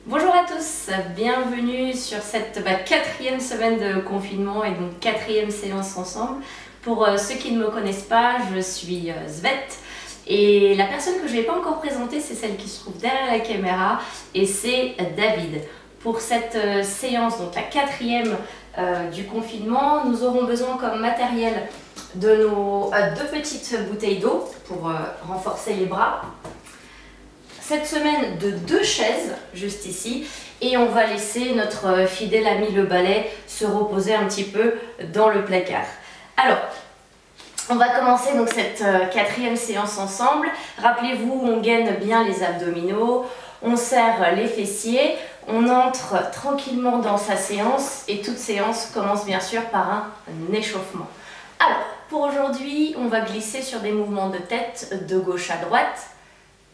Bonjour à tous, bienvenue sur cette quatrième semaine de confinement et donc quatrième séance ensemble. Pour ceux qui ne me connaissent pas, je suis Svette et la personne que je n'ai pas encore présentée, c'est celle qui se trouve derrière la caméra et c'est David. Pour cette séance, donc la quatrième du confinement, nous aurons besoin comme matériel de nos deux petites bouteilles d'eau pour renforcer les bras. Cette semaine de 2 chaises juste ici et on va laisser notre fidèle ami le balai se reposer un petit peu dans le placard. Alors, on va commencer donc cette quatrième séance ensemble. Rappelez-vous, on gaine bien les abdominaux, on serre les fessiers, on entre tranquillement dans sa séance et toute séance commence bien sûr par un échauffement. Alors, pour aujourd'hui, on va glisser sur des mouvements de tête de gauche à droite.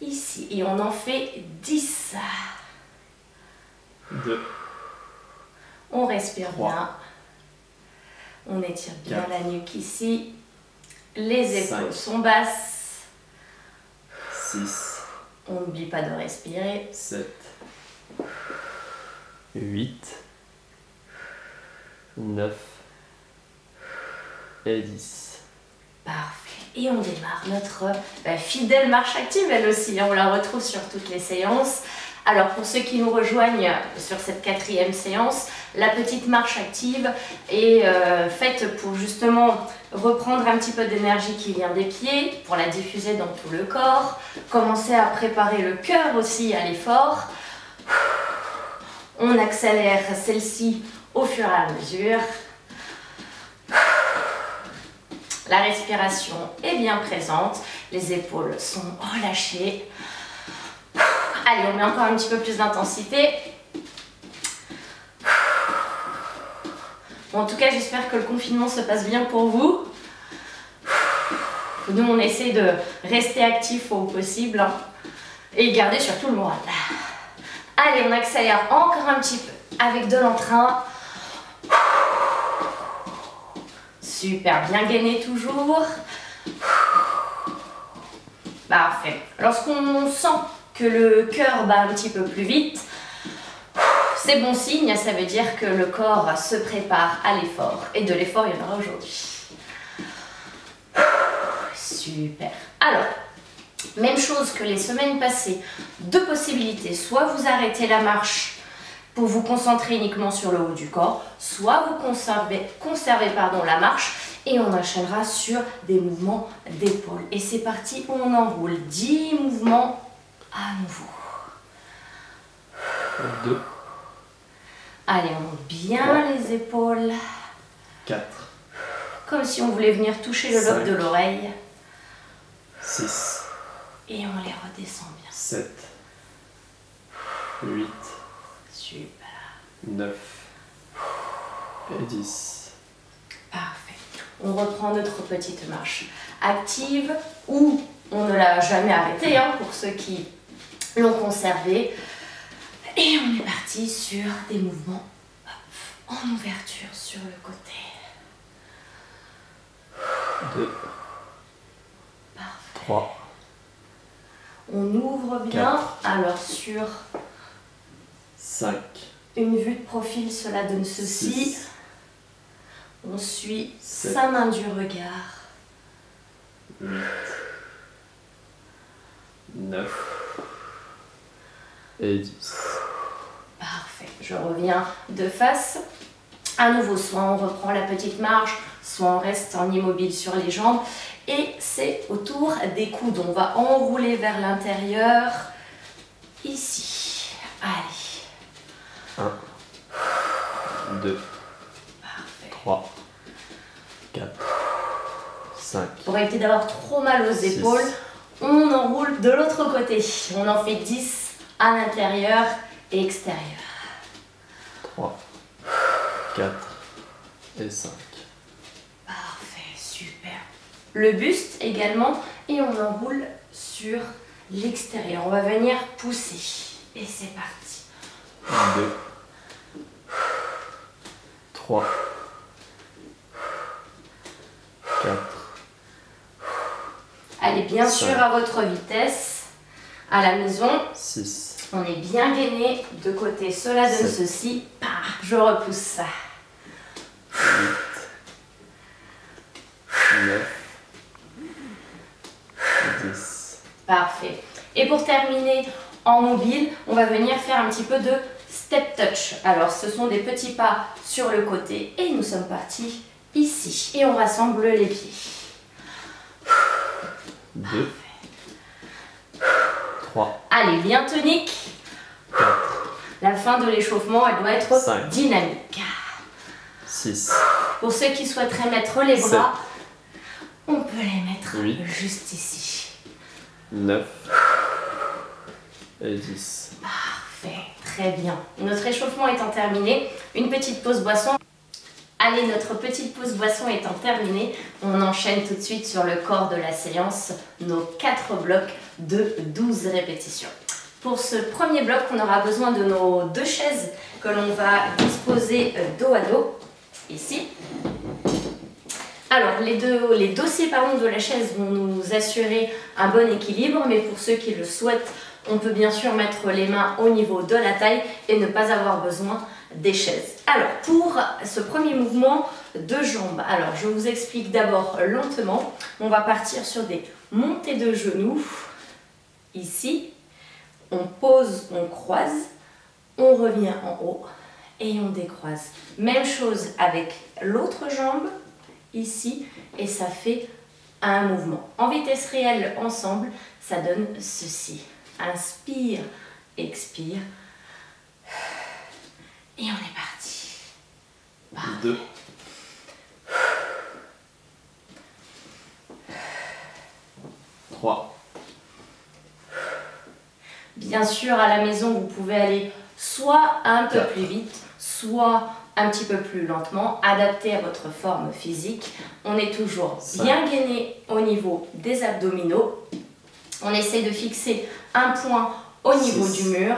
Ici, et on en fait 10. 2. On respire 3. bien. On étire bien 4. la nuque ici. Les épaules 5. sont basses. 6. On n'oublie pas de respirer. 7. 8. 9. Et 10. Parfait. Et on démarre notre fidèle marche active, elle aussi. On la retrouve sur toutes les séances. Alors pour ceux qui nous rejoignent sur cette quatrième séance, la petite marche active est faite pour justement reprendre un petit peu d'énergie qui vient des pieds, pour la diffuser dans tout le corps, commencer à préparer le cœur aussi à l'effort. On accélère celle-ci au fur et à mesure. La respiration est bien présente, les épaules sont relâchées. Allez, on met encore un petit peu plus d'intensité. Bon, en tout cas, j'espère que le confinement se passe bien pour vous. Nous, on essaie de rester actifs au possible et garder surtout le moral. Allez, on accélère encore un petit peu avec de l'entrain. Super, bien gainé toujours. Parfait. Lorsqu'on sent que le cœur bat un petit peu plus vite, c'est bon signe, ça veut dire que le corps se prépare à l'effort. Et de l'effort, il y en aura aujourd'hui. Super. Alors, même chose que les semaines passées, 2 possibilités. Soit vous arrêtez la marche pour vous concentrer uniquement sur le haut du corps, soit vous conservez la marche et on enchaînera sur des mouvements d'épaule. Et c'est parti, on enroule 10 mouvements à nouveau. 2. Allez, on monte bien 3. les épaules. 4. Comme si on voulait venir toucher le lobe 5. de l'oreille. 6. Et on les redescend bien. 7. 8. Super. 9. Et 10. Parfait. On reprend notre petite marche active ou on ne l'a jamais arrêtée pour ceux qui l'ont conservée. Et on est parti sur des mouvements en ouverture sur le côté. 2. Parfait. 3. On ouvre bien. 4. Alors sur 5. une vue de profil, cela donne ceci. 6. On suit 7. sa main du regard. 8. 9. Et 10. Parfait. Je reviens de face. À nouveau, soit on reprend la petite marche, soit on reste en immobile sur les jambes. Et c'est au tour des coudes. On va enrouler vers l'intérieur. Ici. Allez. 1. 2. Parfait. 3. 4. 5. Pour éviter d'avoir trop mal aux 6. épaules, on enroule de l'autre côté. On en fait 10 à l'intérieur et extérieur. 3. 4. Et 5. Parfait, super. Le buste également et on enroule sur l'extérieur. On va venir pousser. Et c'est parti. 2. 3. 4. Allez bien sûr à votre vitesse, à la maison. 6. On est bien gainé. De côté, cela donne ceci. Je repousse ça. 8, 9, 10. Parfait. Et pour terminer en mobile, on va venir faire un petit peu de step touch. Alors, ce sont des petits pas sur le côté et nous sommes partis ici. Et on rassemble les pieds. 2, 3, Allez, bien tonique. 4, La fin de l'échauffement, elle doit être 5. dynamique. 6, Pour ceux qui souhaiteraient mettre les bras, 7. on peut les mettre 8. juste ici. 9 et 10. Parfait, très bien. Notre échauffement étant terminé, une petite pause boisson. Allez, notre petite pause boisson étant terminée, on enchaîne tout de suite sur le corps de la séance, nos 4 blocs de 12 répétitions. Pour ce premier bloc, on aura besoin de nos 2 chaises que l'on va disposer dos à dos, ici. Alors, les dossiers de la chaise vont nous assurer un bon équilibre, mais pour ceux qui le souhaitent, on peut bien sûr mettre les mains au niveau de la taille et ne pas avoir besoin des chaises. Alors, pour ce premier mouvement de jambes, alors je vous explique d'abord lentement. On va partir sur des montées de genoux, ici. On pose, on croise, on revient en haut et on décroise. Même chose avec l'autre jambe, ici, et ça fait un mouvement. En vitesse réelle, ensemble, ça donne ceci. Inspire, expire, et on est parti. 2, 3, Bien sûr, à la maison, vous pouvez aller soit un peu 4. plus vite, soit un petit peu plus lentement, adapté à votre forme physique. On est toujours 5. bien gainé au niveau des abdominaux. On essaie de fixer un point au niveau 6. du mur.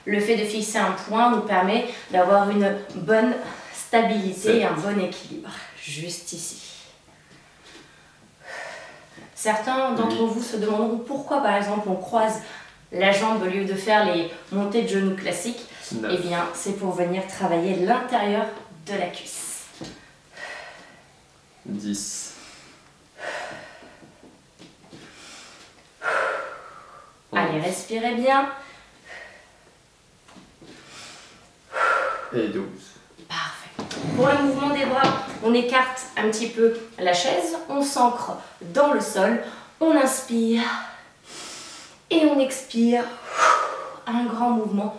Le fait de fixer un point nous permet d'avoir une bonne stabilité 7. et un bon équilibre. Juste ici. Certains d'entre vous se demanderont pourquoi, par exemple, on croise la jambe au lieu de faire les montées de genoux classiques. 9. Eh bien, c'est pour venir travailler l'intérieur de la cuisse. 10. 11. Allez, respirez bien. Et 12. Parfait. Pour le mouvement des bras, on écarte un petit peu la chaise, on s'ancre dans le sol, on inspire et on expire. Un grand mouvement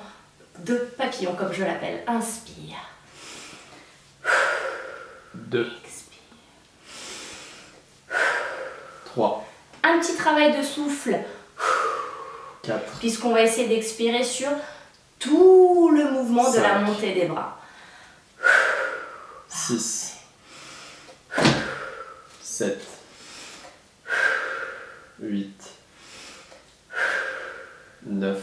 de papillon, comme je l'appelle. Inspire. 2, Expire. 3, Un petit travail de souffle, 4, puisqu'on va essayer d'expirer sur tout le mouvement de la 5. montée des bras. 6, 7, 8, 9,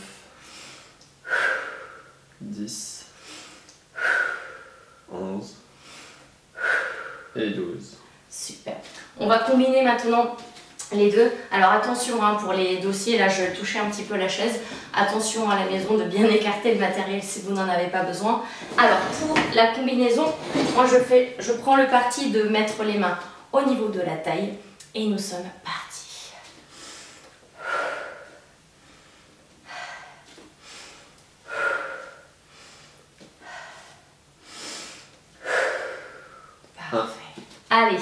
10, 11 et 12. Super. On va combiner maintenant les deux. Alors attention pour les dossiers, là je touchais un petit peu la chaise. Attention à la maison de bien écarter le matériel si vous n'en avez pas besoin. Alors pour la combinaison, moi je prends le parti de mettre les mains au niveau de la taille et nous sommes partis. Parfait. Allez.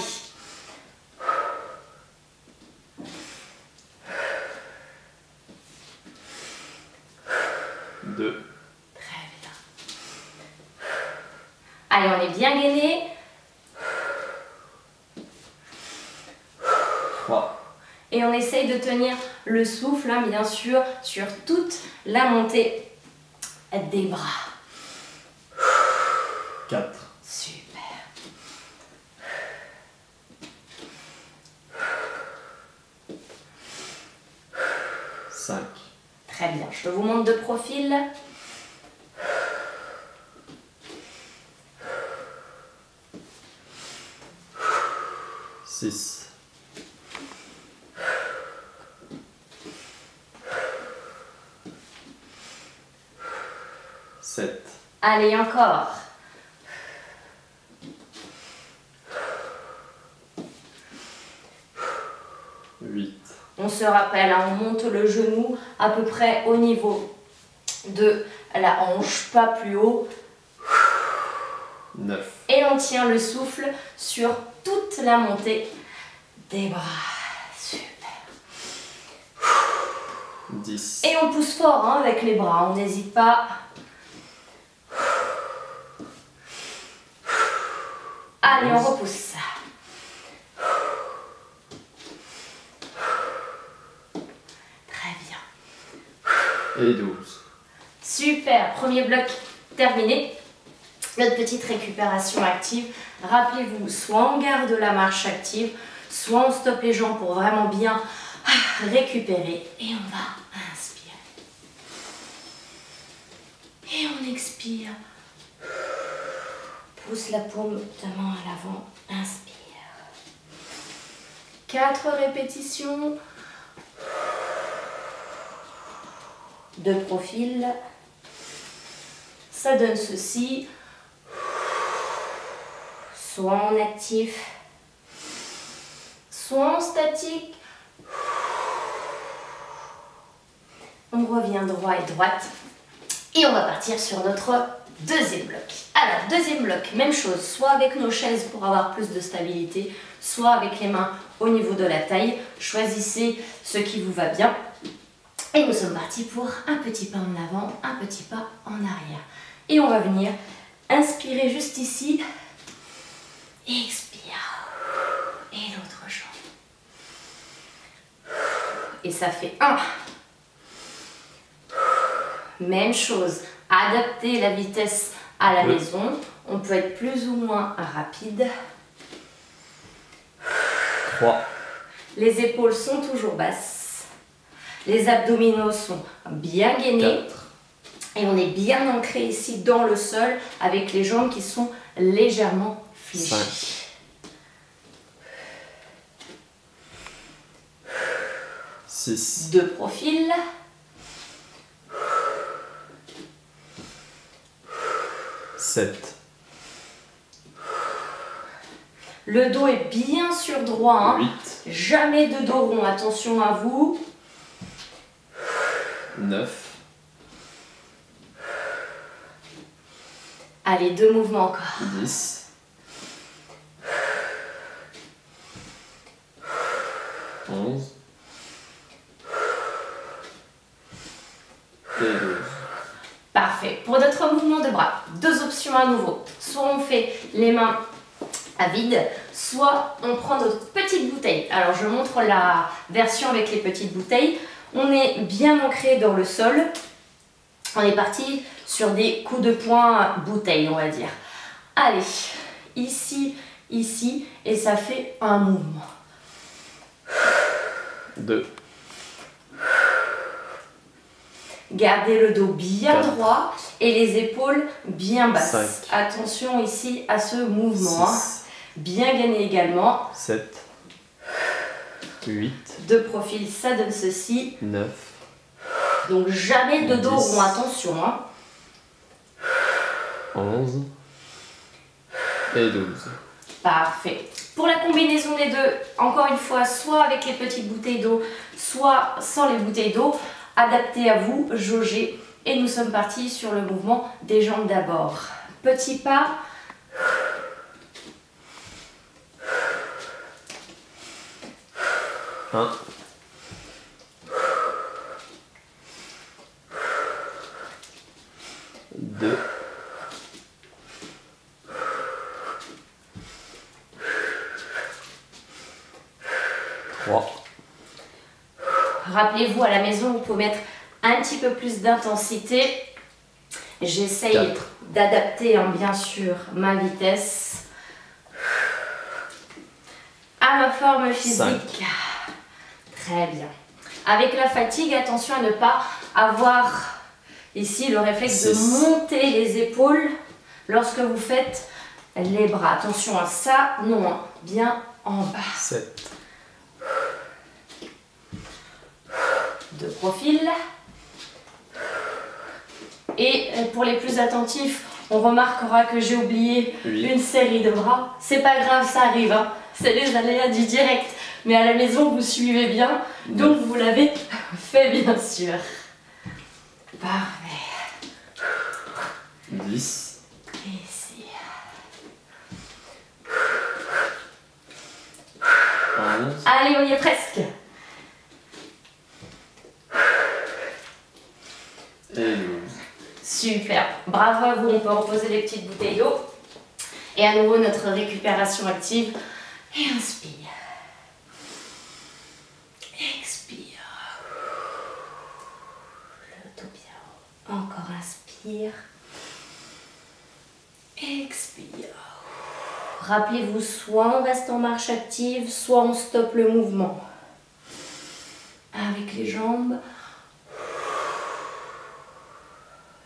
2, Très bien. Allez, on est bien gainé. 3, Et on essaye de tenir le souffle, hein, bien sûr, sur toute la montée des bras. 4, Super. 5, Très bien. Je vous montre de profil. 6, 7, 7, Allez, encore. 8, On se rappelle, hein, on monte le genou à peu près au niveau de la hanche, pas plus haut. 9, Et on tient le souffle sur toute la montée des bras. Super. 10, Et on pousse fort hein, avec les bras, on n'hésite pas. Allez, on repousse. Très bien. et 12. Super, premier bloc terminé. Notre petite récupération active. Rappelez-vous, soit on garde la marche active, soit on stoppe les jambes pour vraiment bien récupérer. Et on va inspirer. Et on expire. Pousse la paume de main à l'avant. Inspire. 4 répétitions. De profil. Ça donne ceci. Soit en actif, soit en statique. On revient droit et droite. Et on va partir sur notre deuxième bloc. Alors, deuxième bloc, même chose, soit avec nos chaises pour avoir plus de stabilité, soit avec les mains au niveau de la taille. Choisissez ce qui vous va bien. Et nous sommes partis pour un petit pas en avant, un petit pas en arrière. Et on va venir inspirer juste ici. Expire. Et l'autre jambe. Et ça fait 1. Même chose. Adapter la vitesse à la maison. On peut être plus ou moins rapide. 3, Les épaules sont toujours basses. Les abdominaux sont bien gainés. 4, Et on est bien ancré ici dans le sol avec les jambes qui sont légèrement fléchies. 5, 6, De profil. 7, Le dos est bien sûr droit. Hein. 8, Jamais de dos rond. Attention à vous. 9, Allez, 2 mouvements encore. 10, 11 et 12. Parfait. Pour notre mouvement de bras, 2 options à nouveau. Soit on fait les mains à vide, soit on prend notre petite bouteille. Alors je montre la version avec les petites bouteilles. On est bien ancré dans le sol. On est parti sur des coups de poing bouteille, on va dire. Allez, ici, ici, et ça fait un mouvement. 2, Gardez le dos bien 4, droit et les épaules bien basses. 5, Attention ici à ce mouvement. 6, Bien gagné également. 7, 8, De profil, ça donne ceci. 9, Donc jamais de dos 10. rond, attention. Hein. 11 et 12. Parfait. Pour la combinaison des deux, encore une fois, soit avec les petites bouteilles d'eau, soit sans les bouteilles d'eau, adaptez à vous, jaugez. Et nous sommes partis sur le mouvement des jambes d'abord. Petit pas. Un, 2, 3, Rappelez-vous, à la maison, vous pouvez mettre un petit peu plus d'intensité. J'essaye 4. d'adapter, hein, bien sûr, ma vitesse à ma forme physique. Très bien. Avec la fatigue, attention à ne pas avoir ici le réflexe de 6. monter les épaules lorsque vous faites les bras. Attention à ça, non, hein, bien en bas. 7, De profil. Et pour les plus attentifs, on remarquera que j'ai oublié 8, une série de bras. C'est pas grave, ça arrive, hein. C'est les aléas du direct. Mais à la maison, vous suivez bien, donc vous l'avez fait bien sûr. Parfait. 10, Ici. 11, Allez, on y est presque. et 12. Super, bravo à vous, on peut reposer les petites bouteilles d'eau. Et à nouveau notre récupération active. Et inspire. Expire. Le dos bien. Encore inspire. Expire. Rappelez-vous, soit on reste en marche active, soit on stoppe le mouvement. Avec les jambes.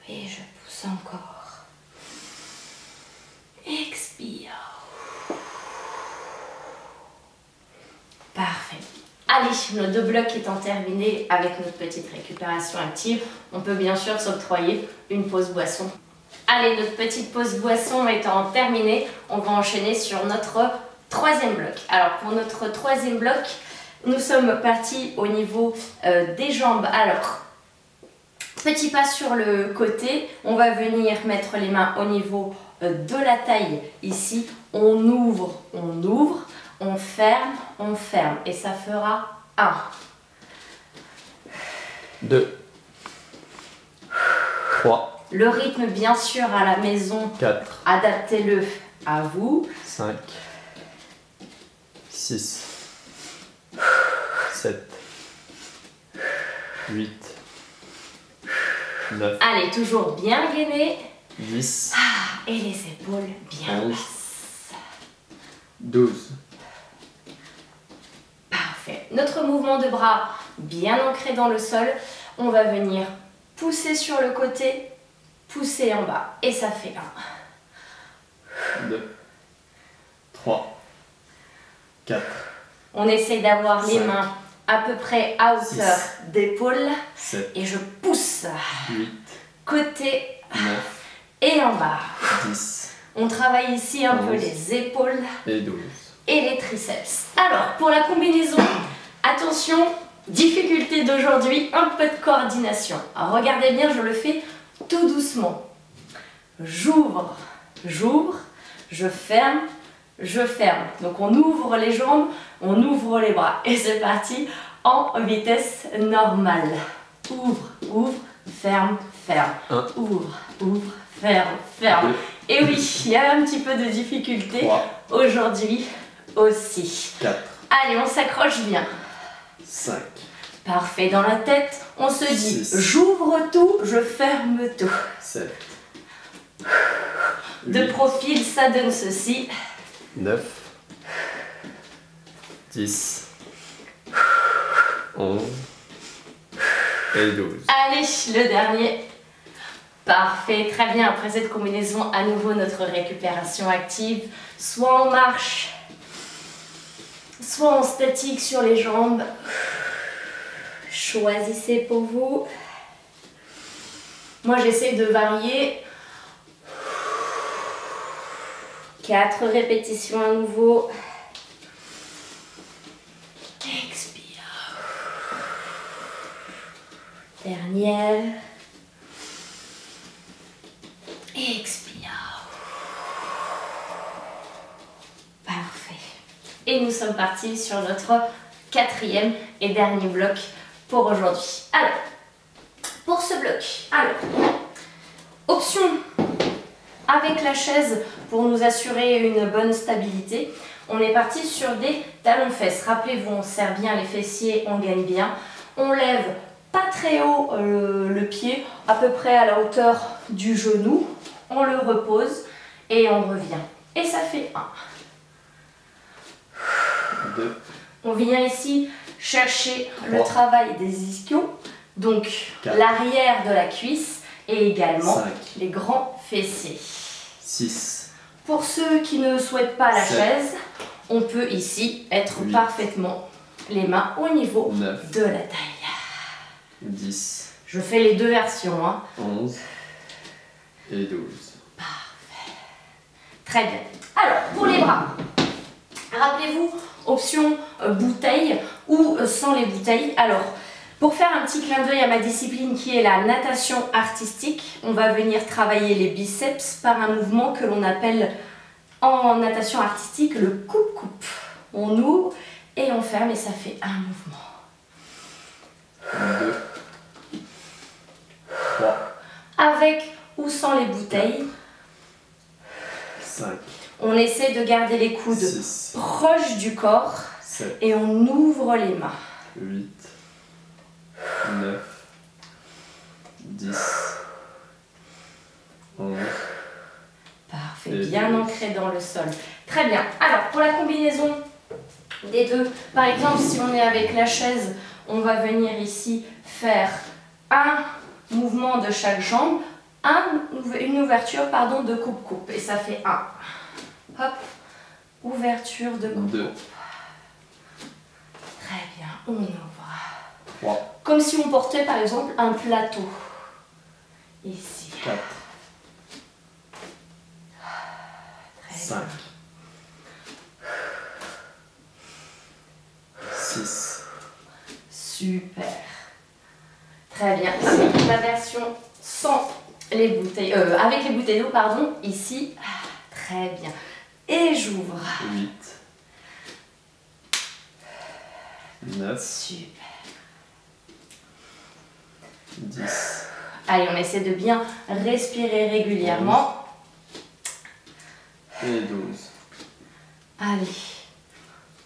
Et je pousse encore. Expire. Parfait. Allez, nos 2 blocs étant terminés avec notre petite récupération active, on peut bien sûr s'octroyer une pause boisson. Allez, notre petite pause boisson étant terminée, on va enchaîner sur notre 3e bloc. Alors, pour notre 3e bloc, nous sommes partis au niveau des jambes. Alors, petit pas sur le côté, on va venir mettre les mains au niveau de la taille ici. On ouvre, on ferme et ça fera 1. 2, 3, Le rythme bien sûr à la maison, 4, adaptez-le à vous. 5, 6, 7, 8, 9, Allez, toujours bien gainé. 10, Et les épaules bien 11. basses. 12. Parfait. Notre mouvement de bras bien ancré dans le sol. On va venir pousser sur le côté, pousser en bas. Et ça fait 1. 2, 3, 4, On essaye d'avoir les 5, mains à peu près à hauteur 6, d'épaule. 7, Et je pousse 8, côté 9, et en bas. 10 On travaille ici un peu 11. les épaules et 12. et les triceps. Alors, pour la combinaison, attention, difficulté d'aujourd'hui, un peu de coordination. Alors, regardez bien, je le fais tout doucement. J'ouvre, je ferme. Donc on ouvre les jambes, on ouvre les bras. Et c'est parti en vitesse normale. Ouvre, ferme. Un. Ouvre, ferme. Deux. Et oui, il y a un petit peu de difficulté 3, aujourd'hui aussi. 4, Allez, on s'accroche bien. 5, Parfait, dans la tête, on se dit, 6. j'ouvre tout, je ferme tout. 7, De 8, profil, ça donne ceci. 9, 10, 11 et 12. Allez, le dernier. Parfait, très bien. Après cette combinaison, à nouveau notre récupération active, soit en marche, soit en statique sur les jambes. Choisissez pour vous. Moi, j'essaie de varier. 4 répétitions à nouveau. Expire. Dernière. Expire. Parfait. Et nous sommes partis sur notre 4e et dernier bloc pour aujourd'hui. Alors, pour ce bloc, option avec la chaise pour nous assurer une bonne stabilité. On est parti sur des talons-fesses. Rappelez-vous, on serre bien les fessiers, on gagne bien. On lève pas très haut le pied, à peu près à la hauteur du genou. On le repose et on revient. Et ça fait 1. 2, On vient ici chercher le 3. travail des ischios, donc 4. l'arrière de la cuisse et également 5. les grands fessiers. 6, Pour ceux qui ne souhaitent pas la 7. chaise, on peut ici être 8. parfaitement les mains au niveau 9, de la taille. 10, Je fais les deux versions. 11 Et 12. Très bien. Alors, pour les bras, rappelez-vous, option bouteille ou sans les bouteilles. Alors, pour faire un petit clin d'œil à ma discipline qui est la natation artistique, on va venir travailler les biceps par un mouvement que l'on appelle en natation artistique le coupe-coupe. On ouvre et on ferme et ça fait un mouvement. 2. 3. Avec ou sans les bouteilles. 5. On essaie de garder les coudes 6. proches du corps 7. et on ouvre les mains. 8. 9. 10. 11. Parfait, Et bien 12. ancré dans le sol. Très bien. Alors, pour la combinaison des deux, par exemple, si on est avec la chaise, on va venir ici faire un mouvement de chaque jambe, une ouverture pardon, de coupe-coupe. Et ça fait un. Hop, ouverture de coupe-coupe. 2. Très bien, on ouvre. 3. Comme si on portait par exemple un plateau. Ici. 4. Très 5. bien. 6. Super. Très bien. La version sans les bouteilles, avec les bouteilles d'eau, pardon, ici. Très bien. Et j'ouvre. 8. 9. Super. 10. Allez, on essaie de bien respirer régulièrement. Et 12. Allez.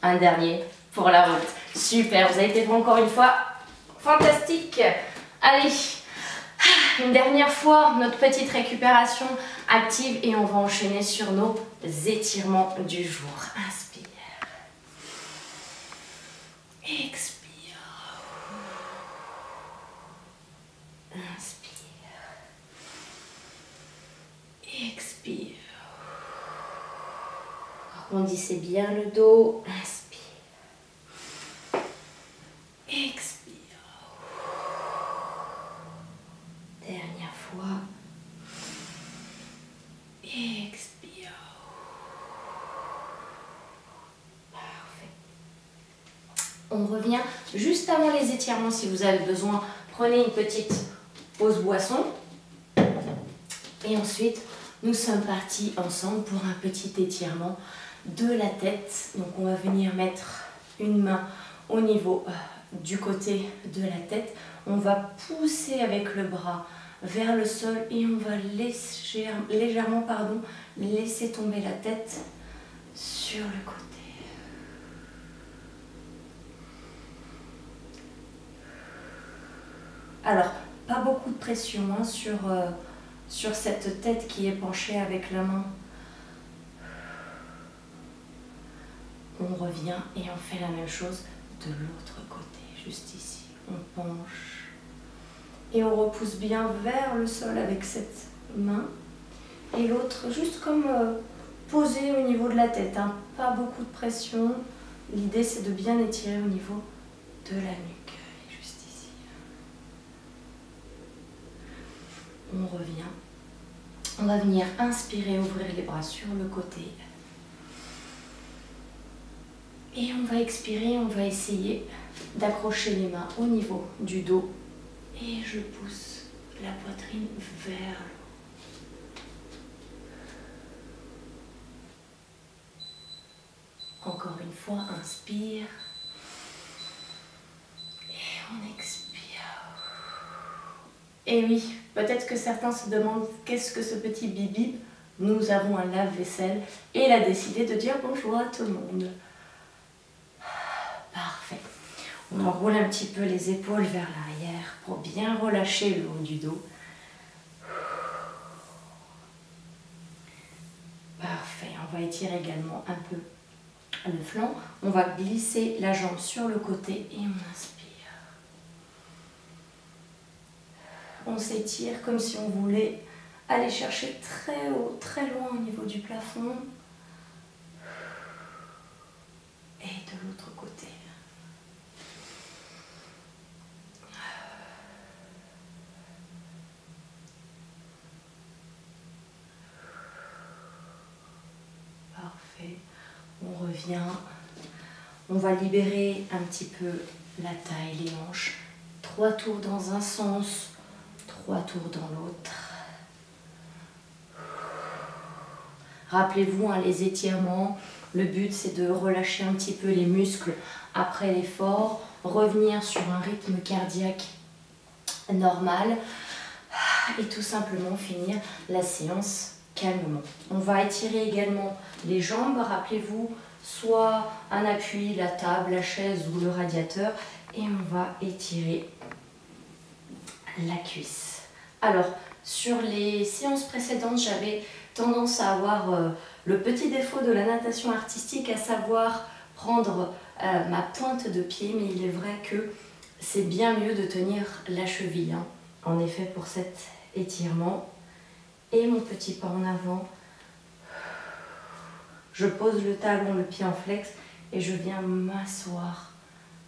Un dernier pour la route. Super, vous avez été encore une fois fantastique. Allez, une dernière fois, notre petite récupération active et on va enchaîner sur nos étirements du jour. Inspire. Expire. Inspire. Expire. Arrondissez bien le dos. Inspire. Expire. Dernière fois. Expire. Parfait. On revient juste avant les étirements si vous avez besoin. Prenez une petite pause boisson. Et ensuite, nous sommes partis ensemble pour un petit étirement de la tête. Donc on va venir mettre une main au niveau du côté de la tête. On va pousser avec le bras vers le sol et on va légèrement laisser tomber la tête sur le côté. Alors, pas beaucoup de pression hein, sur cette tête qui est penchée avec la main. On revient et on fait la même chose de l'autre côté, juste ici. On penche et on repousse bien vers le sol avec cette main. Et l'autre, juste comme posé au niveau de la tête, hein. Pas beaucoup de pression. L'idée, c'est de bien étirer au niveau de la nuque, juste ici. On revient. On va venir inspirer, ouvrir les bras sur le côté. Et on va expirer, on va essayer d'accrocher les mains au niveau du dos. Et je pousse la poitrine vers le haut. Encore une fois, inspire. Et on expire. Et oui, peut-être que certains se demandent qu'est-ce que ce petit bip-bip. Nous avons un lave-vaisselle et il a décidé de dire bonjour à tout le monde. Parfait. On enroule un petit peu les épaules vers l'arrière pour bien relâcher le haut du dos. Parfait. On va étirer également un peu le flanc. On va glisser la jambe sur le côté et on inspire. On s'étire comme si on voulait aller chercher très haut, très loin au niveau du plafond. Et de l'autre côté. On revient. On va libérer un petit peu la taille, les hanches. 3 tours dans un sens, 3 tours dans l'autre. Rappelez-vous, hein, les étirements, le but c'est de relâcher un petit peu les muscles après l'effort, revenir sur un rythme cardiaque normal et tout simplement finir la séance calmement. On va étirer également les jambes, rappelez-vous, soit un appui, la table, la chaise ou le radiateur, et on va étirer la cuisse. Alors, sur les séances précédentes, j'avais tendance à avoir le petit défaut de la natation artistique, à savoir prendre ma pointe de pied, mais il est vrai que c'est bien mieux de tenir la cheville, hein, en effet, pour cet étirement. Et mon petit pas en avant, je pose le talon, le pied en flex, et je viens m'asseoir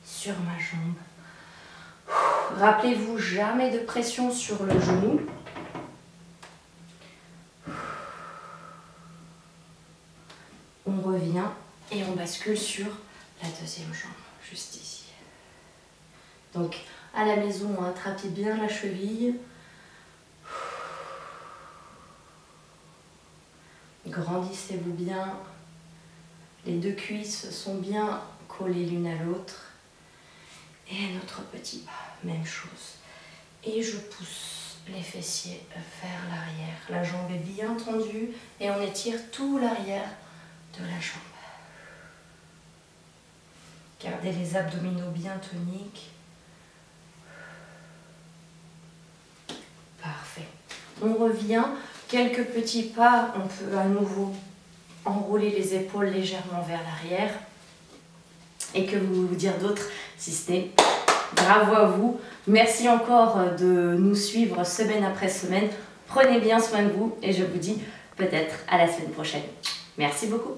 sur ma jambe. Rappelez-vous, jamais de pression sur le genou. On revient et on bascule sur la deuxième jambe, juste ici. Donc, à la maison, attrapez bien la cheville. Grandissez-vous bien. Les deux cuisses sont bien collées l'une à l'autre. Et notre petit pas, même chose. Et je pousse les fessiers vers l'arrière. La jambe est bien tendue et on étire tout l'arrière de la jambe. Gardez les abdominaux bien toniques. Parfait. On revient. Quelques petits pas. On peut à nouveau enrouler les épaules légèrement vers l'arrière. Et que vous dire d'autre si ce n'est bravo à vous. Merci encore de nous suivre semaine après semaine. Prenez bien soin de vous et je vous dis peut-être à la semaine prochaine. Merci beaucoup.